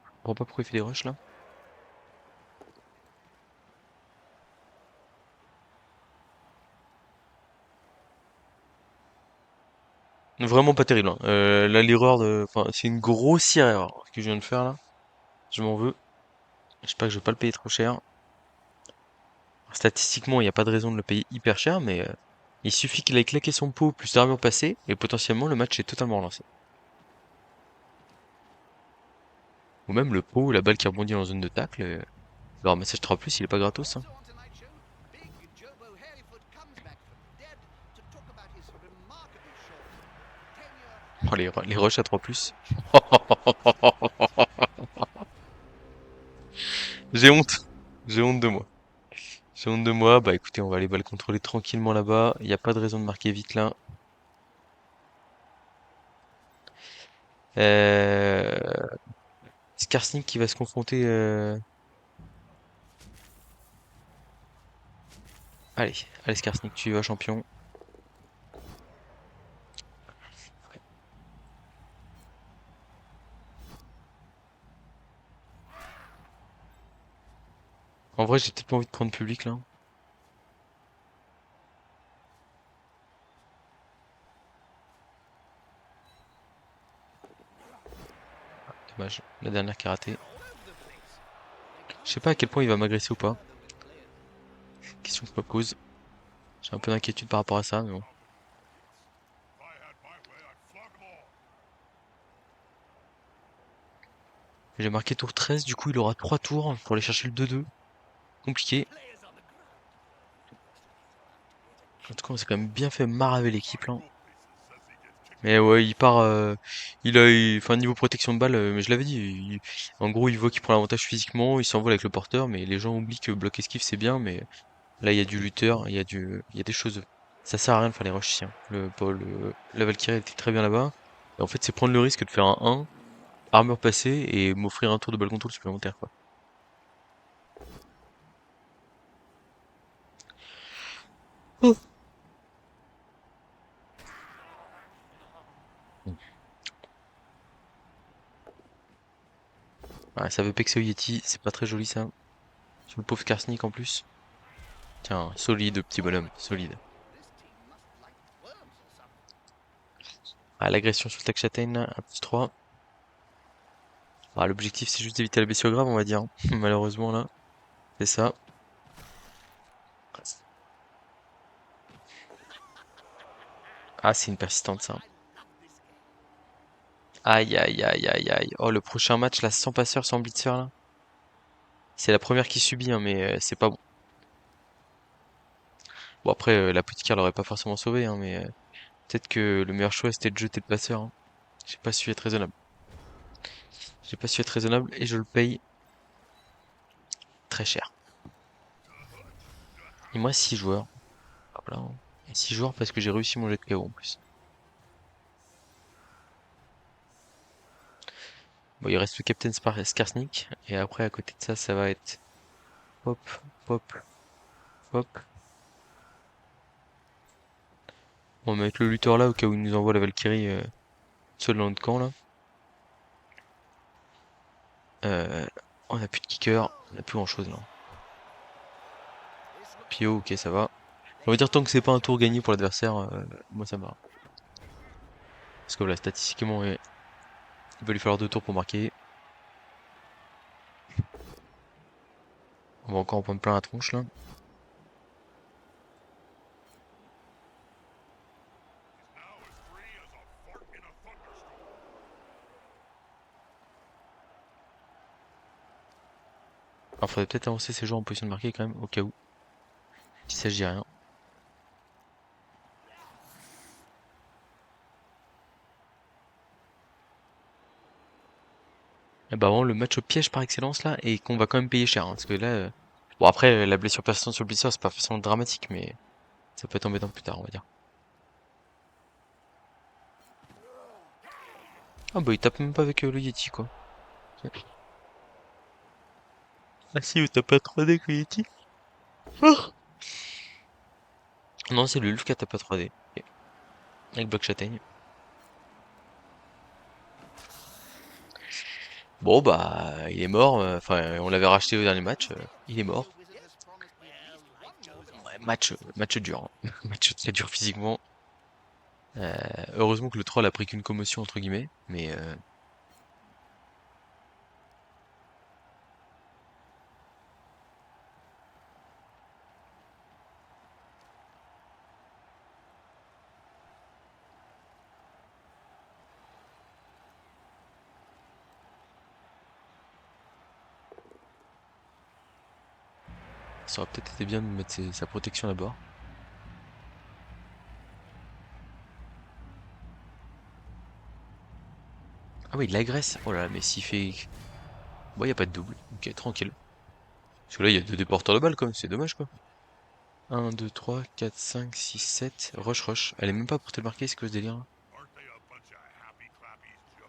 Je comprends pas pourquoi il fait des rushs là. Vraiment pas terrible, hein. Là, l'erreur de... Enfin, c'est une grossière erreur que je viens de faire là. Je m'en veux. J'espère que je vais pas le payer trop cher. Statistiquement, il n'y a pas de raison de le payer hyper cher, mais il suffit qu'il ait claqué son pot plus d'armure passée, et potentiellement le match est totalement relancé. Ou même le pot, la balle qui rebondit en zone de tacle. Le ramassage 3+, il est pas gratos, hein. Also on tonight's show, Big Jobo Hairyfoot comes back from the dead to talk about his remarkably short tenure Oh, as les rushs à 3+. J'ai honte. J'ai honte de moi. J'ai honte de moi. Bah écoutez, on va aller balle contrôler tranquillement là-bas. Il n'y a pas de raison de marquer vite là. Euh... Skarsnik qui va se confronter. Allez, allez Skarsnik, tu y vas champion. En vrai, j'ai peut-être pas envie de prendre public là. Dommage, la dernière qui a raté. Je sais pas à quel point il va m'agresser ou pas. Question que je me pose. J'ai un peu d'inquiétude par rapport à ça, mais bon. If I had my way, I'd flog 'em all. J'ai marqué tour 13, du coup il aura 3 tours pour aller chercher le 2-2. Compliqué. En tout cas, on s'est quand même bien fait maraver l'équipe là. Mais ouais, il part. Enfin, niveau protection de balle, mais je l'avais dit. En gros, il voit qu'il prend l'avantage physiquement, il s'envole avec le porteur, mais les gens oublient que bloc esquive c'est bien, mais là il y a du lutteur, il y a des choses. Ça sert à rien de faire les rushs ici, hein. La Valkyrie était très bien là-bas. Et en fait, c'est prendre le risque de faire un 1, armure passée, et m'offrir un tour de balle contrôle supplémentaire, quoi. Oh. Ouais, ça veut pexer au Yeti, c'est pas très joli ça. Sur le pauvre Karsnik en plus. Tiens, solide petit bonhomme, solide. this team must like worms or something. Ah, l'agression sur le Tech Châtaigne, là, un plus 3. Ah, l'objectif c'est juste d'éviter la blessure grave, on va dire, hein. Malheureusement là, c'est ça. Ah, c'est une persistante ça. Aïe aïe aïe aïe aïe. Oh, le prochain match là, sans passeur, sans blitzer là. C'est la première qui subit, hein, mais c'est pas bon. Bon après, la petite carte l'aurait pas forcément sauvé, hein, mais peut-être que le meilleur choix c'était de jeter le passeur, hein. J'ai pas su être raisonnable. J'ai pas su être raisonnable et je le paye très cher. Il me reste 6 joueurs. Hop là, hein. Et 6 joueurs parce que j'ai réussi mon jet de KO en plus. Bon, il reste le Captain Skarsnik. Et après, à côté de ça, ça va être hop, hop, hop. On va mettre le lutteur là au cas où il nous envoie la Valkyrie seul dans notre camp là. Euh, on a plus de kicker, on a plus grand chose là. Pio, ok, ça va. On va dire tant que c'est pas un tour gagné pour l'adversaire, moi ça me va. Parce que voilà, statistiquement, ouais, il va lui falloir 2 tours pour marquer. On va encore en prendre plein la tronche là. Now as free as a fart in a thunderstorm. Alors faudrait peut-être avancer ces joueurs en position de marquer quand même, au cas où. S'il s'agit rien. Et bah vraiment le match au piège par excellence là, et qu'on va quand même payer cher, hein, parce que là... Bon après, la blessure persistante sur le blessure, c'est pas forcément dramatique, mais ça peut être embêtant plus tard, on va dire. Ah bah il tape même pas avec le Yeti quoi. Ok. Ah si, il tape pas 3D avec le Yeti. Oh non, c'est le Luf qui a tapé à 3D. Ok. Avec Bloc Châtaigne. Bon bah il est mort, enfin on l'avait racheté au dernier match, il est mort. Your wizard has promised me at least one more Ouais, match dur, hein. Match très dur physiquement. Heureusement que le troll a pris qu'une commotion entre guillemets, mais ça aurait peut-être été bien de mettre sa protection d'abord. Ah oui, il l'agresse. Oh là là, mais s'il fait... Bon, y a pas de double. Ok, tranquille. Parce que là, il y a deux déporteurs de balles quand même, c'est dommage quoi. 1, 2, 3, 4, 5, 6, 7. Rush, rush. Elle est même pas portée le marquer, c'est quoi ce délire là? Aren't they a bunch of happy clappies, Joe?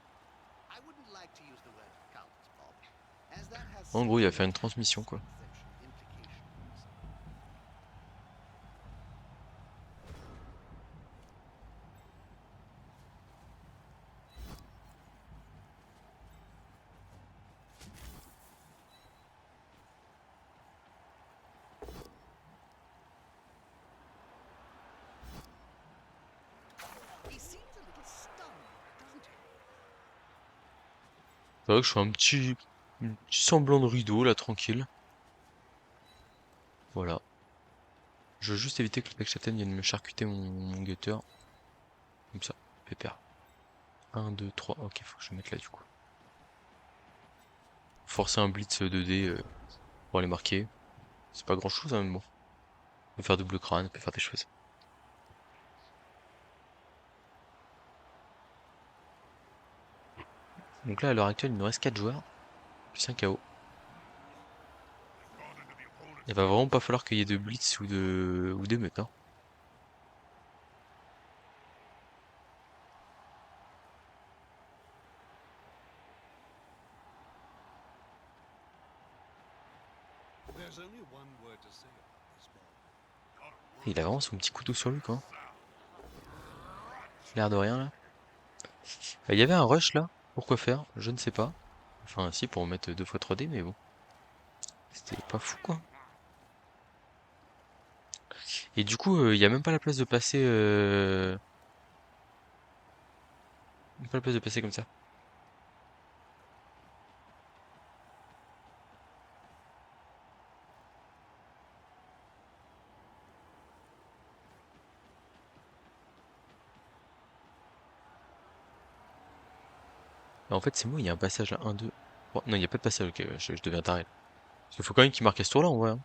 I wouldn't like to use the word cowards, Bob, as that has En gros, il va certain faire une tax transmission quoi. exemption implications. He seems a little stunned, doesn't he? C'est vrai que je fais un petit semblant de rideau là, tranquille. Voilà. Je veux juste éviter que le Pexchaten vienne me charcuter mon gutter. Comme ça, pépère. 1, 2, 3. Ok, faut que je me mette là du coup. Forcer un blitz 2D pour aller marquer. C'est pas grand chose, hein, mais bon. On peut faire double crâne, on peut faire des choses. Donc là, à l'heure actuelle, il nous reste 4 joueurs, plus un KO. Il va vraiment pas falloir qu'il y ait de blitz ou d'émeute, hein. There's only one word to say about this, Bob. Not a Il a vraiment son petit couteau sur lui, quoi. L'air de rien, là. Il y avait un rush, là. Pourquoi faire? Je ne sais pas. Enfin, si, pour mettre 2 fois 3D, mais bon. C'était pas fou, quoi. Et du coup, il y a même pas la place de passer... Même pas la place de passer comme ça. En fait, c'est moi, il y a un passage là. 1, 2... non, il n'y a pas de passage, ok, ouais, je deviens taré. Parce qu'il faut quand même qu'il marque à ce tour-là, en vrai, hein.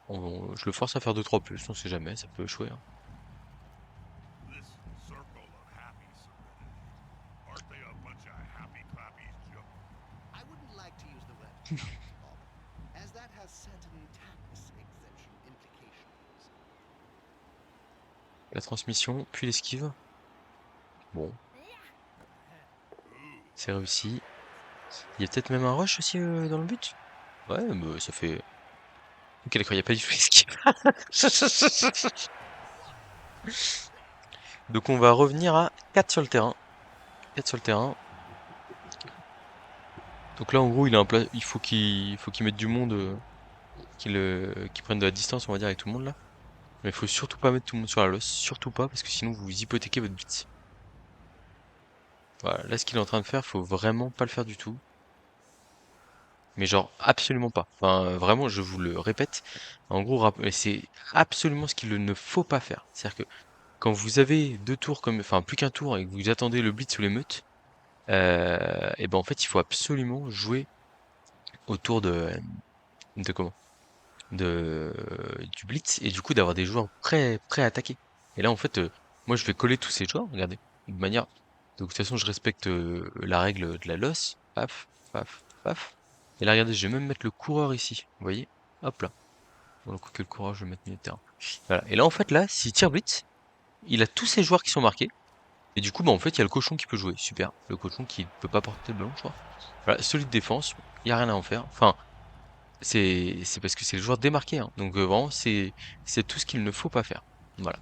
Je le force à faire 2-3 plus, on sait jamais, ça peut échouer, hein. this circle of happy serenity. Aren't they a bunch of happy clappies, Joe? I wouldn't like to use the word cowards, Bob, as that has certain tax exemption implications. La transmission, puis l'esquive. Bon, c'est réussi. Il y a peut-être même un rush aussi dans le but? Ouais, mais ça fait... Ok, d'accord, il n'y a pas du tout l'esquive. Donc on va revenir à 4 sur le terrain. 4 sur le terrain. Donc là, en gros, il faut qu'il mette du monde, qu'il prenne de la distance, on va dire, avec tout le monde là. Mais il faut surtout pas mettre tout le monde sur la losse, surtout pas, parce que sinon vous hypothéquez votre blitz. Voilà, là ce qu'il est en train de faire, faut vraiment pas le faire du tout. Mais genre absolument pas. Enfin vraiment, je vous le répète. En gros, c'est absolument ce qu'il ne faut pas faire. C'est-à-dire que quand vous avez deux tours comme, enfin plus qu'un tour et que vous attendez le blitz ou l'émeute, et ben en fait il faut absolument jouer autour de comment? De du blitz et du coup d'avoir des joueurs prêts à attaquer. Et là en fait, moi je vais coller tous ces joueurs, regardez, de manière. Donc de toute façon je respecte la règle de la loss. Paf, paf, paf. Et là regardez, je vais même mettre le coureur ici. Vous voyez? Hop là. Bon, que le coureur, je vais mettre milieu de terrain. Voilà. Et là en fait là, s'il tire blitz, il a tous ses joueurs qui sont marqués. Et du coup, bah en fait, il y a le cochon qui peut jouer. Super. Le cochon qui peut pas porter le ballon, je crois. Voilà, solide défense, il y a rien à en faire. Enfin, c'est parce que c'est le joueur démarqué, hein. Donc vraiment, c'est tout ce qu'il ne faut pas faire. Voilà.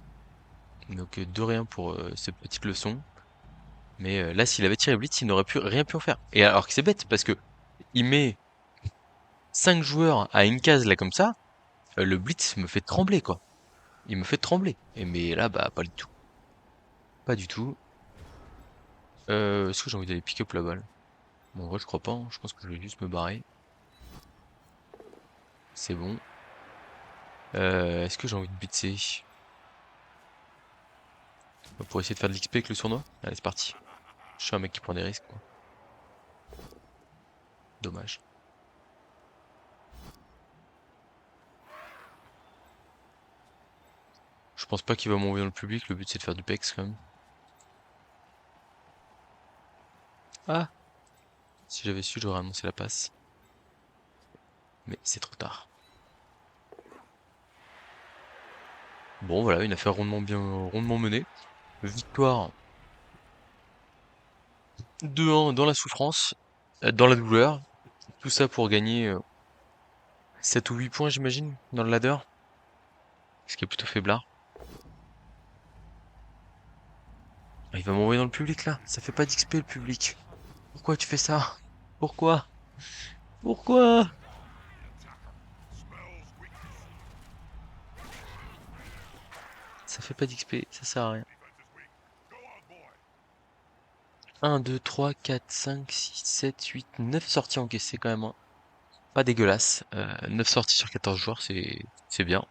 Donc de rien pour cette petite leçon. Mais là, s'il avait tiré blitz, il n'aurait pu rien pu en faire. Et alors que c'est bête, parce que il met 5 joueurs à une case là comme ça, le blitz me fait trembler, quoi. Il me fait trembler. Et mais là, bah pas du tout. Pas du tout. Est-ce que j'ai envie d'aller pick up la balle? Bon, en vrai, je crois pas, hein. Je pense que je vais juste me barrer. C'est bon. Est-ce que j'ai envie de blitzer? Pour essayer de faire de l'XP avec le sournois? Allez, c'est parti. Je suis un mec qui prend des risques, quoi. Dommage. Je pense pas qu'il va m'envoyer dans le public, le but c'est de faire du pex quand même. Ah! Si j'avais su, j'aurais annoncé la passe. Mais c'est trop tard. Bon voilà, une affaire rondement menée. Victoire 2-1 dans la souffrance, dans la douleur. Tout ça pour gagner 7 ou 8 points j'imagine, dans le ladder. Ce qui est plutôt faiblard. Ah, il va m'envoyer dans le public là, ça fait pas d'XP le public. Pourquoi tu fais ça? Pourquoi? Pourquoi? Smells weakness. Ça fait pas d'XP, ça sert à rien. Defense is weak. Go on, boy. 1, 2, 3, 4, 5, 6, 7, 8, 9 sorties encaissées quand même, hein. Pas dégueulasse. 9 sorties sur 14 joueurs, c'est bien.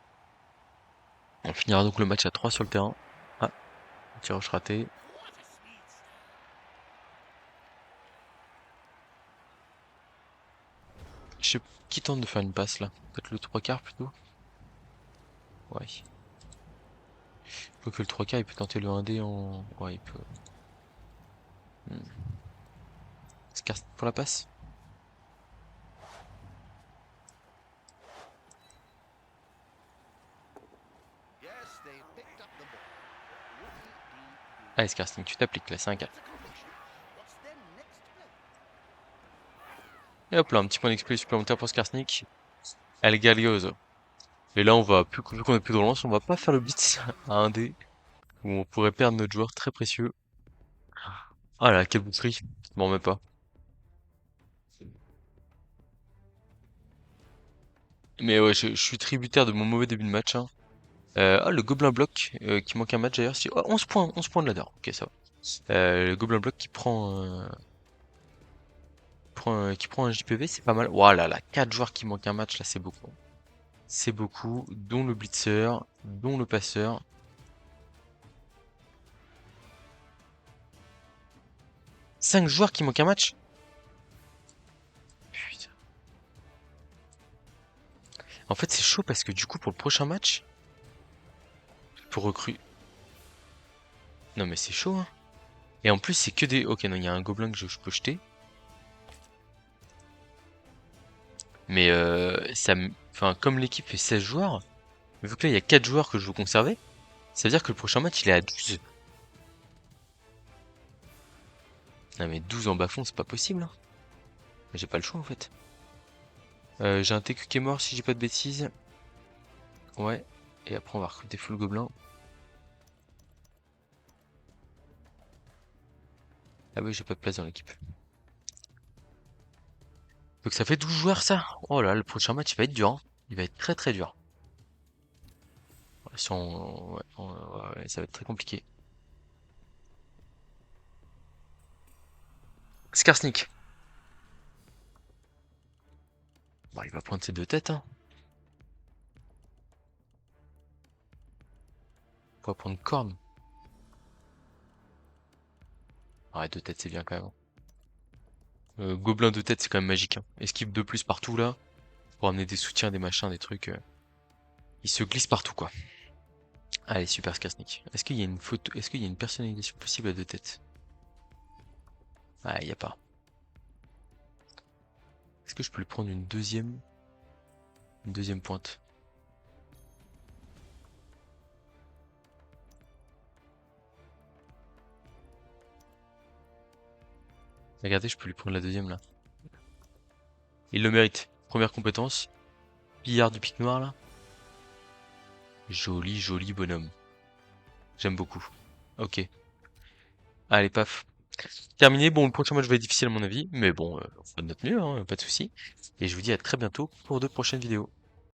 On finira donc le match à 3 sur le terrain. Ah, tirage raté. Je sais qui tente de faire une passe là. Peut-être le 3 quarts plutôt. Ouais. Faut que le 3 quarts il peut tenter le 1D en. Ouais, il peut. Hmm. Scar pour la passe. Yes, they picked up the ball. Rookie D. Allez, Skarsnik, tu t'appliques là, c'est un 4. That's a completion. What's their next play? Et hop là, un petit point d'XP supplémentaire pour Skarsnik. El Galioso. Et là, on va, vu qu'on a plus de relance, on va pas faire le blitz à 1D. Où on pourrait perdre notre joueur très précieux. Ah là, quelle boucherie. Je m'en remets pas. Mais ouais, je suis tributaire de mon mauvais début de match, hein. Ah, le Gobelin Bloc, qui manque un match d'ailleurs. Oh, 11 points de ladder. Ok, ça va. Le Gobelin Bloc qui prend un JPV, c'est pas mal. Ouah là là, 4 joueurs qui manquent un match, là, c'est beaucoup. C'est beaucoup, dont le Blitzer, dont le passeur. Cinq joueurs qui manquent un match? Putain. En fait, c'est chaud parce que du coup, pour le prochain match, pour recruter. Non, mais c'est chaud, hein. Et en plus, c'est que des. Ok, non, il y a un gobelin que je peux jeter. Mais enfin, comme l'équipe fait 16 joueurs, vu que là, il y a 4 joueurs que je veux conserver, ça veut dire que le prochain match, il est à 12. Non, mais 12 en bas-fond, c'est pas possible, hein. J'ai pas le choix, en fait. J'ai un TQ qui est mort, si j'ai pas de bêtises. Ouais. Et après, on va recruter full gobelin. Ah oui, j'ai pas de place dans l'équipe. Donc ça fait 12 joueurs, ça. Oh là, le prochain match, il va être dur, hein. Il va être très très dur. Si ouais, ça va être très compliqué. Skarsnik. Bah, il va prendre ses deux têtes, hein. On va prendre Korn. Ah, deux têtes, c'est bien quand même. Gobelin de tête, c'est quand même magique, hein. Esquive de plus partout, là. Pour amener des soutiens, des machins, des trucs. Il se glisse partout, quoi. Allez, super Skasnik. Est-ce qu'il y a une photo, est-ce qu'il y a une personnalisation possible à deux têtes? Ah, il y a pas. Est-ce que je peux lui prendre une deuxième pointe? Regardez, je peux lui prendre la deuxième, là. Il le mérite. Première compétence. Pillard du pic noir, là. Joli, joli bonhomme. J'aime beaucoup. Ok. Allez, paf. Terminé. Bon, le prochain match va être difficile à mon avis. Mais bon, on fera de notre mieux, hein, pas de soucis. Et je vous dis à très bientôt pour de prochaines vidéos.